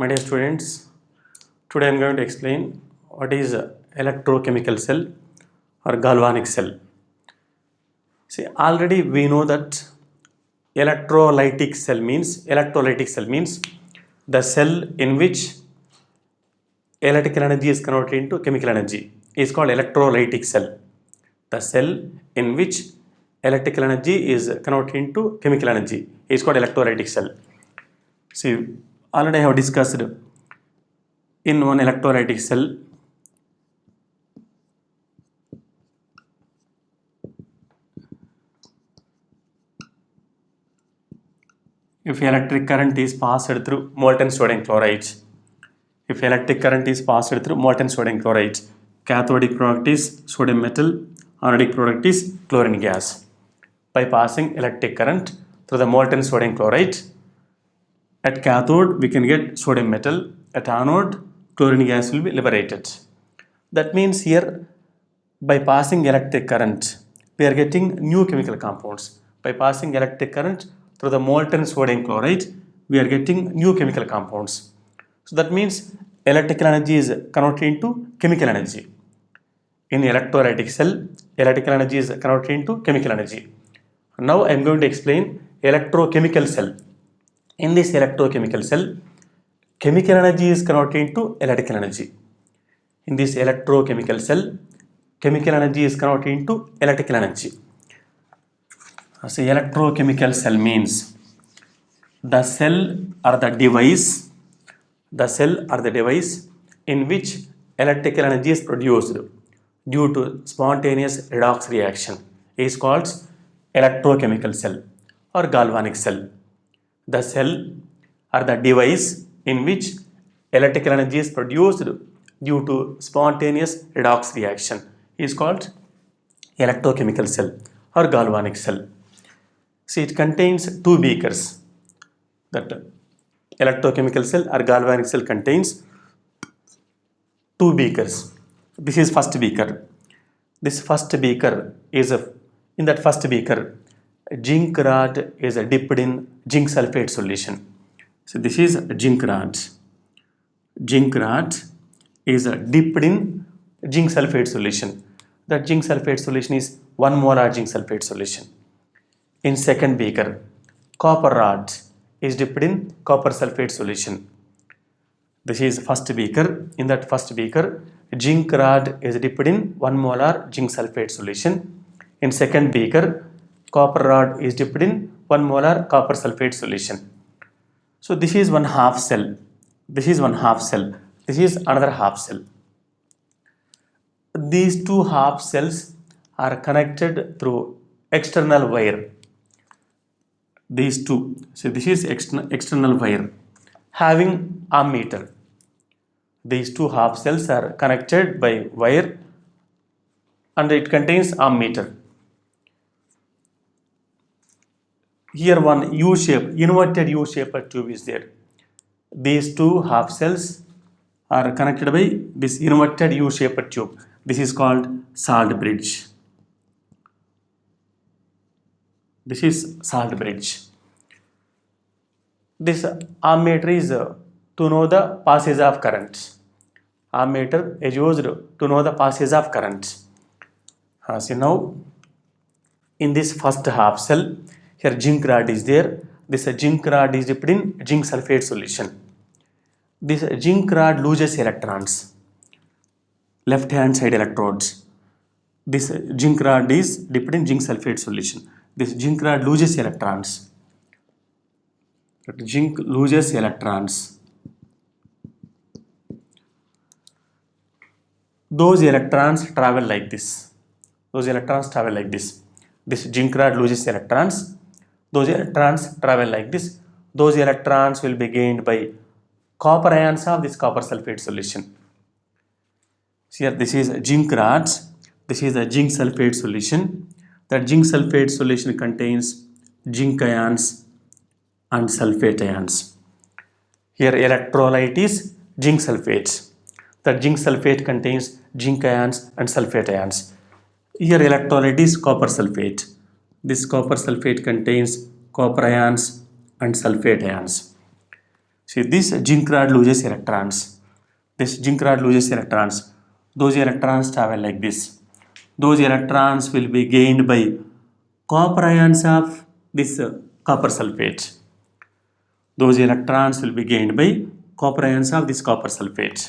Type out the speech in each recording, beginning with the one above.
My dear students, today I am going to explain what is electrochemical cell or galvanic cell. See, already we know that electrolytic cell means the cell in which electrical energy is converted into chemical energy is called electrolytic cell. The cell in which electrical energy is converted into chemical energy is called electrolytic cell. See, already I have discussed in one electrolytic cell. If electric current is passed through molten sodium chloride, cathodic product is sodium metal, anodic product is chlorine gas. By passing electric current through the molten sodium chloride, at cathode we can get sodium metal, at anode chlorine gas will be liberated. That means here by passing electric current we are getting new chemical compounds. By passing electric current through the molten sodium chloride we are getting new chemical compounds. So that means electrical energy is converted into chemical energy. In electrolytic cell, electrical energy is converted into chemical energy. Now I am going to explain electrochemical cell. In this electrochemical cell, chemical energy is converted into electrical energy. In this electrochemical cell, chemical energy is converted into electrical energy. So electrochemical cell means the cell or the device in which electrical energy is produced due to spontaneous redox reaction is called electrochemical cell or galvanic cell. The cell or the device in which electrical energy is produced due to spontaneous redox reaction is called electrochemical cell or galvanic cell. See, it contains two beakers. That electrochemical cell or galvanic cell contains two beakers. This is first beaker. This first beaker is in that first beaker, zinc rod is dipped in zinc sulfate solution. So this is zinc rod. Zinc rod is dipped in zinc sulfate solution. That zinc sulfate solution is 1 molar zinc sulfate solution. In second beaker, copper rod is dipped in copper sulfate solution. This is first beaker. In that first beaker, zinc rod is dipped in 1 molar zinc sulfate solution. In second beaker, copper rod is dipped in 1 molar copper sulfate solution. So this is one half cell. This is one half cell. This is another half cell. These two half cells are connected through external wire. These two. So this is external wire having ammeter. These two half cells are connected by wire and it contains ammeter. Here one U-shape, inverted U-shaped tube is there. These two half cells are connected by this inverted U-shaped tube. This is called salt bridge. This is salt bridge. This ammeter is to know the passage of current. Ammeter is used to know the passage of current. See now, in this first half cell, here zinc rod is there. This zinc rod is dipped in zinc sulfate solution. This zinc rod loses electrons, left hand side electrodes. This zinc rod is dipped in zinc sulfate solution. This zinc rod loses electrons. Zinc loses electrons. Those electrons travel like this. This zinc rod loses electrons. Those electrons travel like this. Those electrons will be gained by copper ions of this copper sulfate solution. Here this is zinc rods. This is a zinc sulfate solution. That zinc sulfate solution contains zinc ions and sulfate ions. Here electrolyte is zinc sulfate. That zinc sulfate contains zinc ions and sulfate ions. Here electrolyte is copper sulfate. This copper sulfate contains copper ions and sulfate ions. See, this zinc rod loses electrons. This zinc rod loses electrons. Those electrons travel like this. Those electrons will be gained by copper ions of this copper sulfate. Those electrons will be gained by copper ions of this copper sulfate.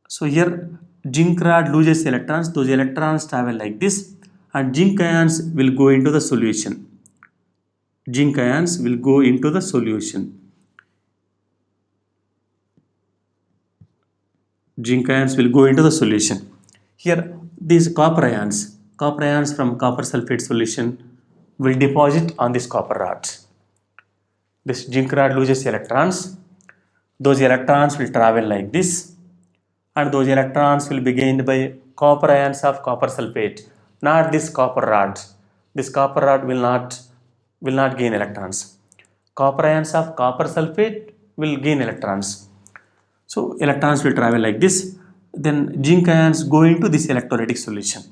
So here zinc rod loses electrons. Those electrons travel like this, and zinc ions will go into the solution. Zinc ions will go into the solution. Zinc ions will go into the solution. Here these copper ions from copper sulfate solution will deposit on this copper rods. This zinc rod loses electrons. Those electrons will travel like this, and those electrons will be gained by copper ions of copper sulfate, not this copper rod. This copper rod will not gain electrons. Copper ions of copper sulfate will gain electrons. So electrons will travel like this. Then zinc ions go into this electrolytic solution.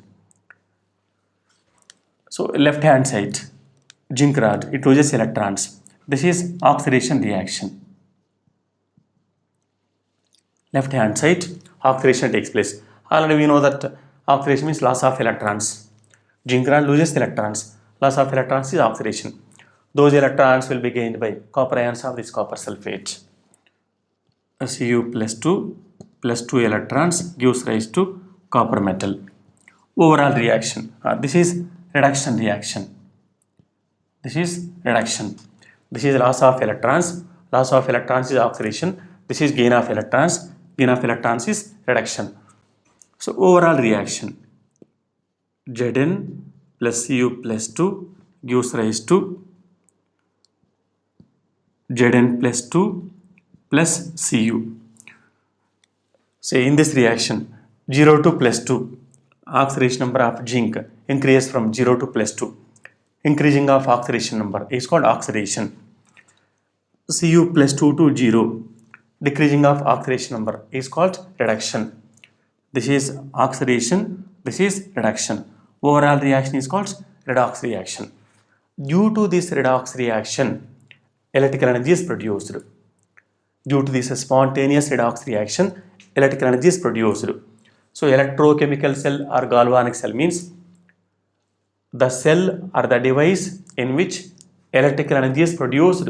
So left hand side, zinc rod, it loses electrons. This is oxidation reaction. Left hand side, oxidation takes place. Already we know that oxidation means loss of electrons. Zinc rod loses electrons. Loss of electrons is oxidation. Those electrons will be gained by copper ions of this copper sulfate. Cu plus 2 electrons gives rise to copper metal. Overall reaction. This is reduction reaction. This is reduction. This is loss of electrons. Loss of electrons is oxidation. This is gain of electrons. Gain of electrons is reduction. So overall reaction. Zn plus Cu plus 2 gives rise to Zn plus 2 plus Cu. Say in this reaction 0 to plus 2, oxidation number of zinc increases from 0 to plus 2. Increasing of oxidation number is called oxidation. Cu plus 2 to 0, decreasing of oxidation number is called reduction. This is oxidation, this is reduction. Overall reaction is called redox reaction. Due to this redox reaction, electrical energy is produced. Due to this spontaneous redox reaction, electrical energy is produced. So electrochemical cell or galvanic cell means the cell or the device in which electrical energy is produced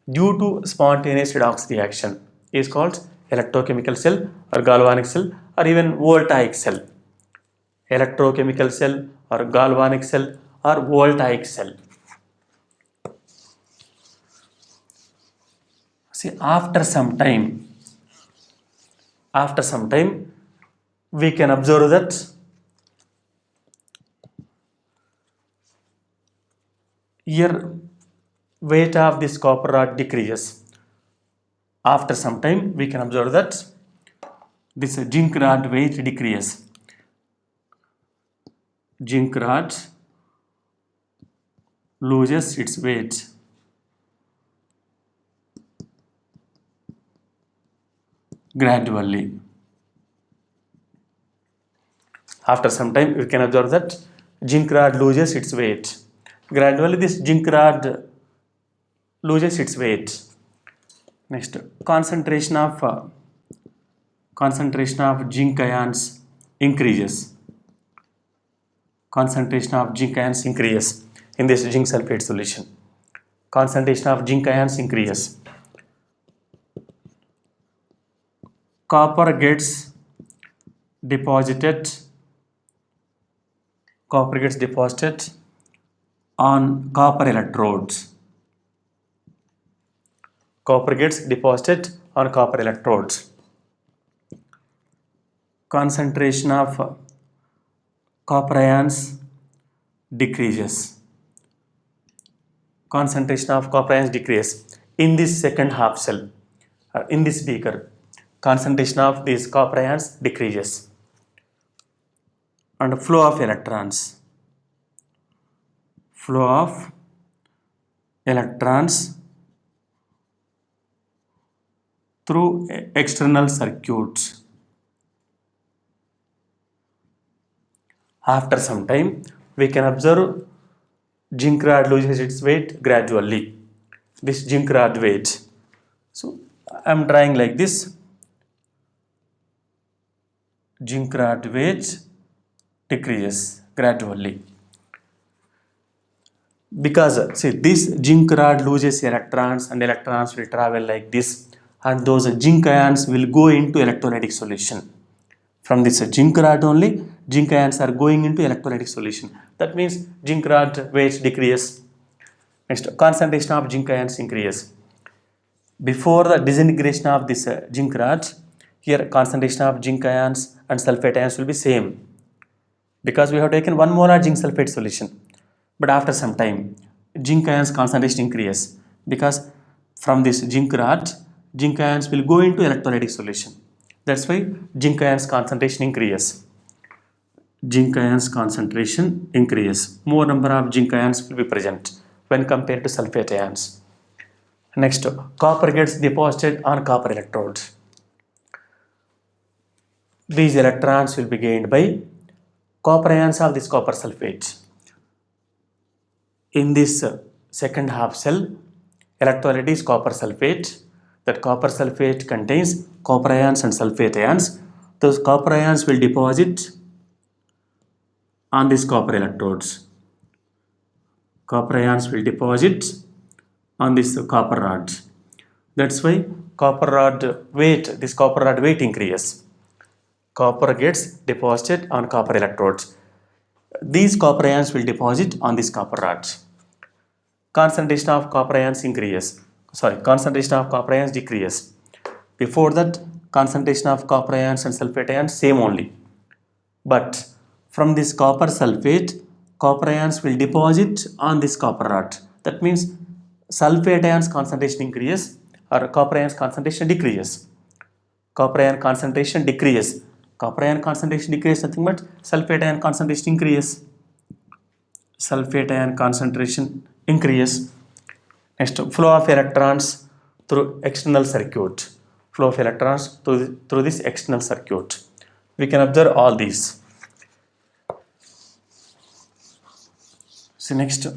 due to spontaneous redox reaction is called electrochemical cell or galvanic cell or even voltaic cell. Electrochemical cell or galvanic cell or voltaic cell. See, after some time, we can observe that here weight of this copper rod decreases. After some time, we can observe that this zinc rod weight decreases. Zinc rod loses its weight. Gradually. After some time, we can observe that zinc rod loses its weight. Gradually, this zinc rod loses its weight. Next, concentration of zinc ions increases. Concentration of zinc ions increases in this zinc sulfate solution. Concentration of zinc ions increases. Copper gets deposited on copper electrodes. Copper gets deposited on copper electrodes. Concentration of copper ions decreases. Concentration of copper ions decreases in this second half cell, in this beaker. Concentration of these copper ions decreases. And flow of electrons. Flow of electrons through external circuits. After some time, we can observe zinc rod loses its weight gradually. This zinc rod weight So I am drawing like this. Zinc rod weight decreases gradually because see this zinc rod loses electrons and electrons will travel like this, and those zinc ions will go into electrolytic solution. From this zinc rod only, zinc ions are going into electrolytic solution. That means zinc rod weight decreases. Next, concentration of zinc ions increases. Before the disintegration of this zinc rod, here concentration of zinc ions and sulfate ions will be same because we have taken 1 molar zinc sulfate solution. But after some time, zinc ions concentration increases because from this zinc rod, zinc ions will go into electrolytic solution. That's why zinc ions concentration increases. Zinc ions concentration increases. More number of zinc ions will be present when compared to sulfate ions. Next, copper gets deposited on copper electrodes. These electrons will be gained by copper ions of this copper sulfate. In this second half cell, electrolyte is copper sulfate. That copper sulfate contains copper ions and sulfate ions. Those copper ions will deposit on these copper electrodes. Copper ions will deposit on this copper rod. That's why copper rod weight, this copper rod weight increases. Copper gets deposited on copper electrodes. These copper ions will deposit on these copper rods. Concentration of copper ions increases. Concentration of copper ions decreases. Before that, concentration of copper ions and sulfate ions same only. But from this copper sulfate, copper ions will deposit on this copper rod. That means sulfate ions concentration increases or copper ions concentration decreases. Copper ion concentration decreases. Copper ion concentration decreases nothing but sulfate ion concentration increases. Sulfate ion concentration increases. Next, flow of electrons through external circuit. Flow of electrons through this external circuit. We can observe all these. So next,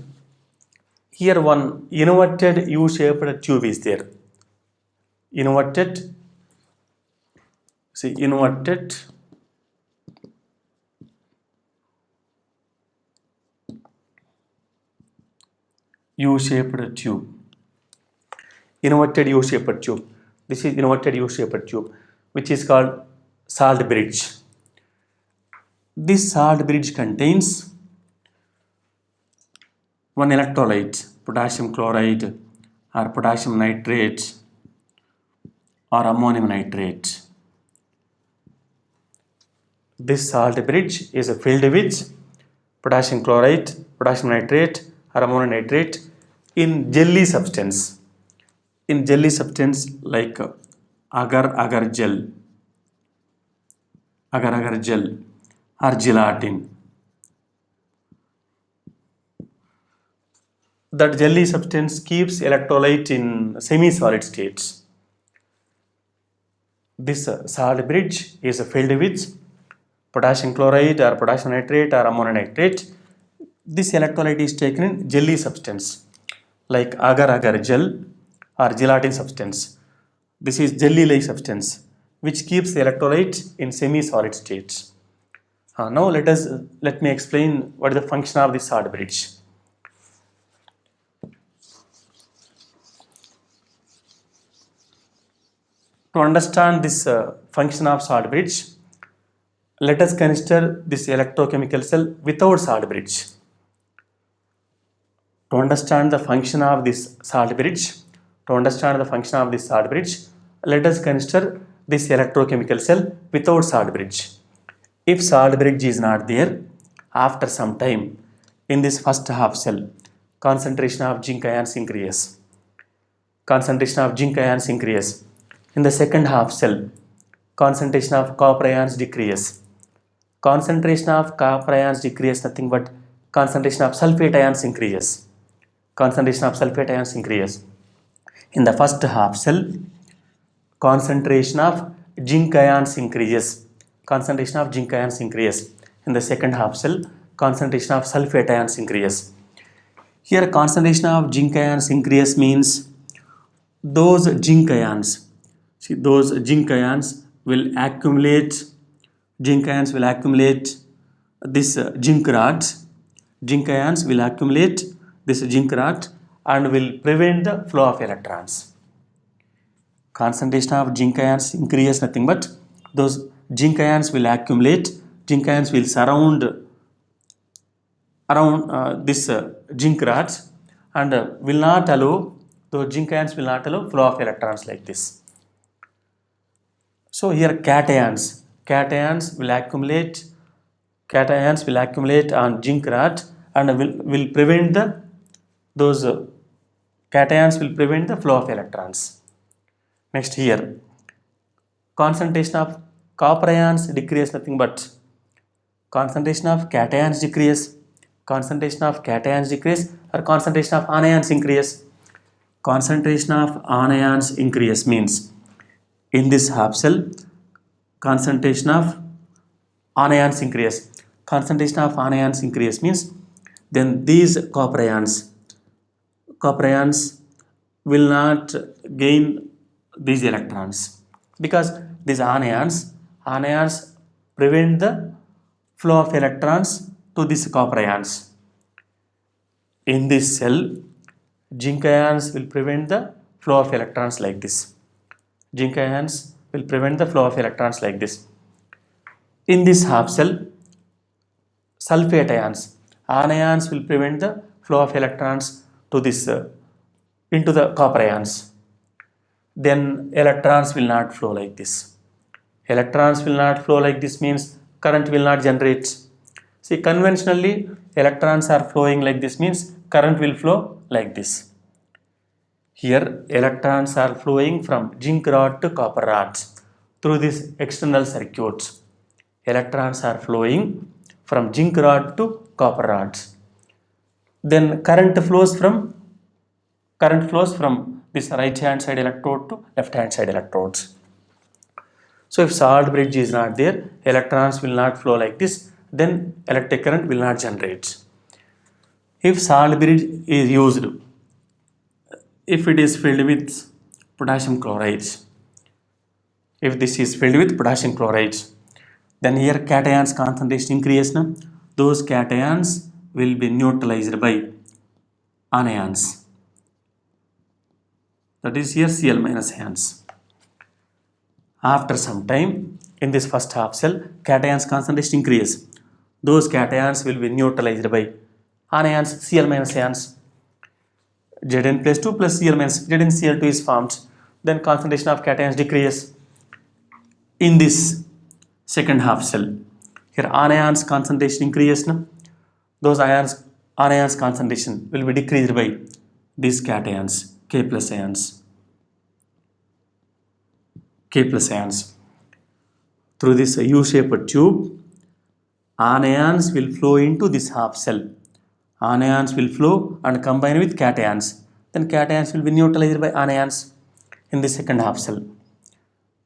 here one inverted U-shaped tube is there. Inverted U-shaped tube. Inverted U-shaped tube. This is inverted U-shaped tube, which is called salt bridge. This salt bridge contains one electrolyte, potassium chloride or potassium nitrate or ammonium nitrate. This salt bridge is filled with potassium chloride, potassium nitrate or ammonium nitrate in jelly substance. In jelly substance like agar-agar gel or gelatin. That jelly substance keeps electrolyte in semi-solid states. This salt bridge is filled with potassium chloride or potassium nitrate or ammonium nitrate. This electrolyte is taken in jelly substance like agar-agar gel or gelatin substance. This is jelly-like substance which keeps the electrolyte in semi-solid states. Now let me explain what is the function of this salt bridge. To understand this function of salt bridge, let us consider this electrochemical cell without salt bridge. To understand the function of this salt bridge, let us consider this electrochemical cell without salt bridge. If salt bridge is not there, after some time in this first half cell, concentration of zinc ions increases. In the second half cell, concentration of copper ions decreases. Concentration of copper ions decreases nothing but concentration of sulfate ions increases. In the first half cell, concentration of zinc ions increases. In the second half cell, concentration of sulfate ions increases. Here concentration of zinc ions increase means those zinc ions, see those zinc ions will accumulate, zinc ions will accumulate this zinc rods, zinc ions will accumulate this zinc rod and will prevent the flow of electrons. Concentration of zinc ions increases nothing but those zinc ions will accumulate, zinc ions will surround around this zinc rods and will not allow, those zinc ions will not allow flow of electrons like this. So here cations will accumulate on zinc rod and will prevent the, those cations will prevent the flow of electrons. Next here, concentration of copper ions decrease nothing but concentration of cations decrease, concentration of cations decrease or concentration of anions increase. Concentration of anions increase means in this half cell concentration of anions increase. Concentration of anions increase means then these copper ions will not gain these electrons because these anions prevent the flow of electrons to these copper ions. In this cell, zinc ions will prevent the flow of electrons like this. Zinc ions will prevent the flow of electrons like this. In this half cell, sulfate anions will prevent the flow of electrons to this into the copper ions. Then electrons will not flow like this. Electrons will not flow like this means current will not generate. See, conventionally electrons are flowing like this means current will flow like this. Here electrons are flowing from zinc rod to copper rods through these external circuits. Electrons are flowing from zinc rod to copper rods. Then current flows from this right hand side electrode to left hand side electrodes. So if salt bridge is not there, electrons will not flow like this, then electric current will not generate. If salt bridge is used, if it is filled with potassium chloride, if this is filled with potassium chloride, then here cations concentration increase. Those cations will be neutralized by anions. That is here Cl minus ions. After some time, in this first half cell, cations concentration increase. Those cations will be neutralized by anions, Cl minus ions. Zn plus 2 plus Cl minus ZnCl2 is formed. Then concentration of cations decrease. In this second half cell, here anions concentration increase. Those anions concentration will be decreased by these cations, K plus ions. Through this U-shaped tube, anions will flow into this half cell. Anions will flow and combine with cations. Then cations will be neutralized by anions in the second half cell.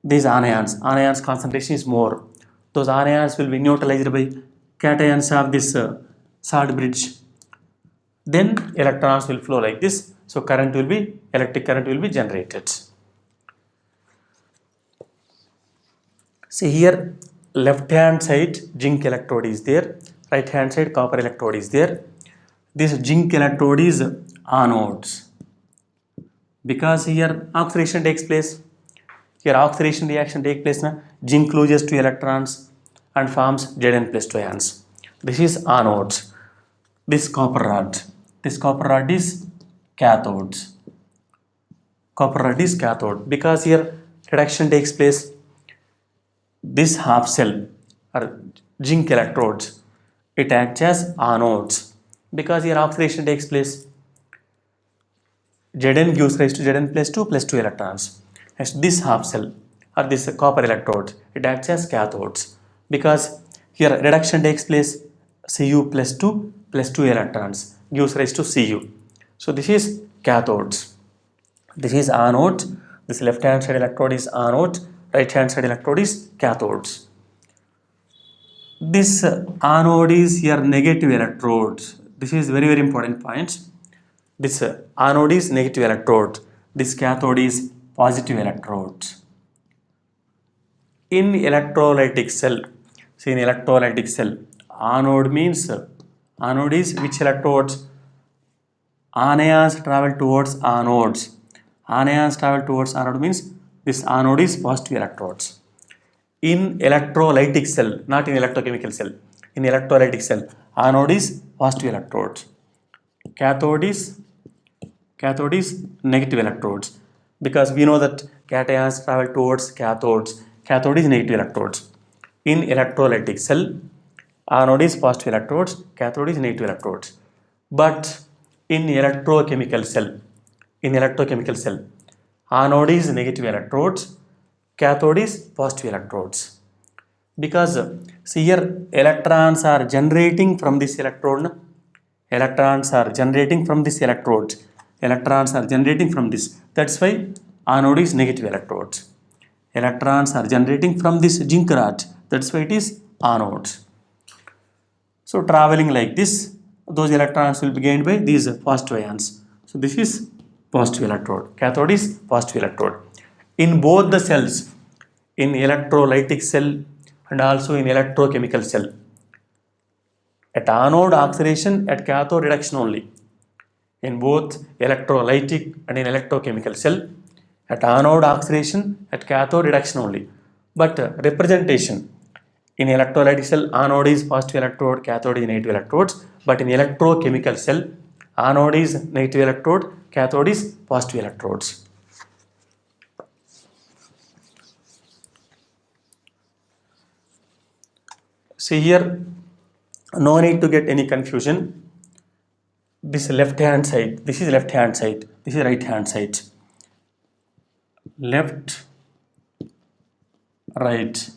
These anions concentration is more. Those anions will be neutralized by cations of this salt bridge. Then electrons will flow like this. So electric current will be generated. See here, left hand side zinc electrode is there, right hand side copper electrode is there. This zinc electrode is anodes because here oxidation takes place. Here oxidation reaction takes place. Zinc loses 2 electrons and forms Zn plus 2 ions. This is anodes. This copper rod is cathodes. Copper rod is cathode because here reduction takes place. This half cell or zinc electrodes, it acts as anodes because here oxidation takes place. Zn gives rise to Zn plus 2 electrons. Next, this half cell or this copper electrode, it acts as cathodes because here reduction takes place. Cu plus 2 electrons gives rise to Cu. So this is cathodes. This is anode. This left hand side electrode is anode. Right hand side electrode is cathodes. This anode is here negative electrode. This is very important point. This anode is negative electrode. This cathode is positive electrodes. In electrolytic cell, see in electrolytic cell, anode means, anode is which electrodes? Anions travel towards anodes. Anions travel towards anode means this anode is positive electrodes. In electrolytic cell, not in electrochemical cell, in electrolytic cell, anode is positive electrodes. Cathode is negative electrodes, because we know that cations travel towards cathodes. Cathode is negative electrodes. In electrolytic cell, anode is positive electrodes, cathode is negative electrodes. But in electrochemical cell, anode is negative electrodes, cathode is positive electrodes. Because see here, electrons are generating from this electrode. Electrons are generating from this electrode. Electrons are generating from this. That's why anode is negative electrodes. Electrons are generating from this zinc rod. That's why it is anodes. So traveling like this, those electrons will be gained by these positive ions. So this is positive electrode. Cathode is positive electrode. In both the cells, in electrolytic cell and also in electrochemical cell, at anode oxidation, at cathode reduction only. In both electrolytic and in electrochemical cell, at anode oxidation, at cathode reduction only. But representation, in electrolytic cell, anode is positive electrode, cathode is negative electrodes. But in electrochemical cell, anode is negative electrode, cathode is positive electrodes. See here, no need to get any confusion. This left hand side, this is left hand side, this is right hand side. Left, right.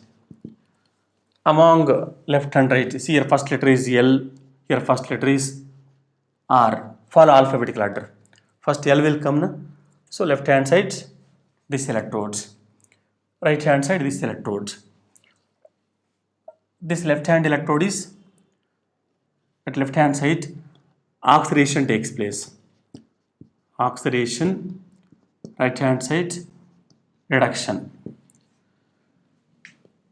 Among left and right, see here first letter is L, here first letter is R. Follow alphabetical order. First L will come, na? So left hand side, this electrodes. Right hand side, this electrodes. This left hand electrode is, at left hand side, oxidation takes place. Oxidation, right hand side, reduction.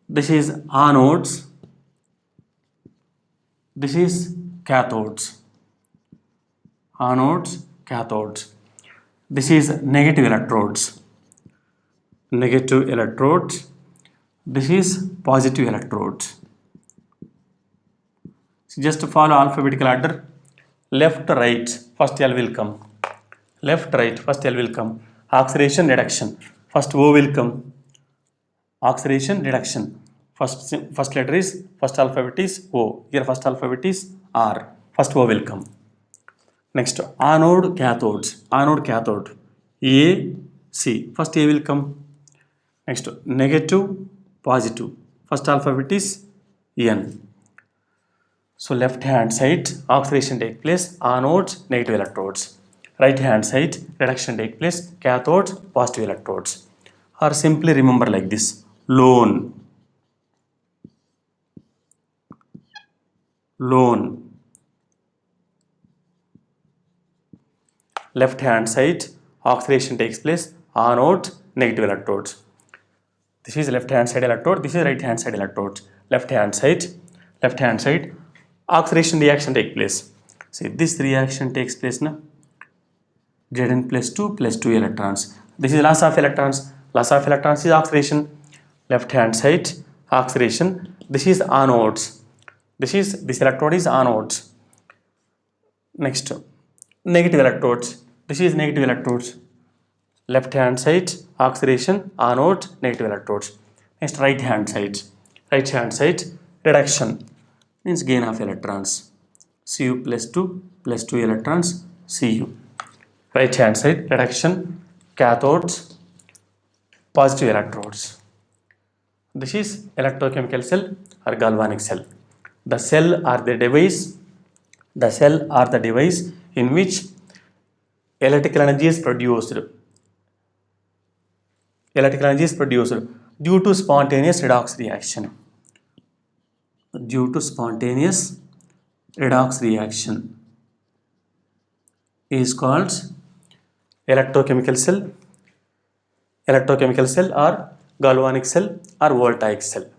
This is anodes, this is cathodes. Anodes, cathodes. This is negative electrodes. Negative electrodes. This is positive electrodes. So just to follow alphabetical order, left, right, first L will come. Left, right, first L will come. Oxidation, reduction, first O will come. Oxidation, reduction. First letter is, first alphabet is O. Here first alphabet is R. First O will come. Next, anode, cathodes. Anode, cathode. A, C. First A will come. Next, negative, positive. First alphabet is N. So left hand side, oxidation take place, anodes, negative electrodes. Right hand side, reduction take place, cathodes, positive electrodes. Or simply remember like this, lone. Lone. Left hand side, oxidation takes place, anode, negative electrodes. This is left hand side electrode, this is right hand side electrode. Left hand side, oxidation reaction take place. See, this reaction takes place now. Zn plus 2 electrons. This is loss of electrons. Loss of electrons is oxidation. Left hand side, oxidation. This is anodes. This electrode is anodes. Next, negative electrodes. This is negative electrodes. Left hand side, oxidation, anode, negative electrodes. Next, right hand side, reduction means gain of electrons. Cu plus 2 electrons, Cu. Right hand side, reduction, cathodes, positive electrodes. This is electrochemical cell or galvanic cell. The cell or the device in which electrical energy is produced. Electrical energy is produced due to spontaneous redox reaction. Due to spontaneous redox reaction is called electrochemical cell or galvanic cell or voltaic cell.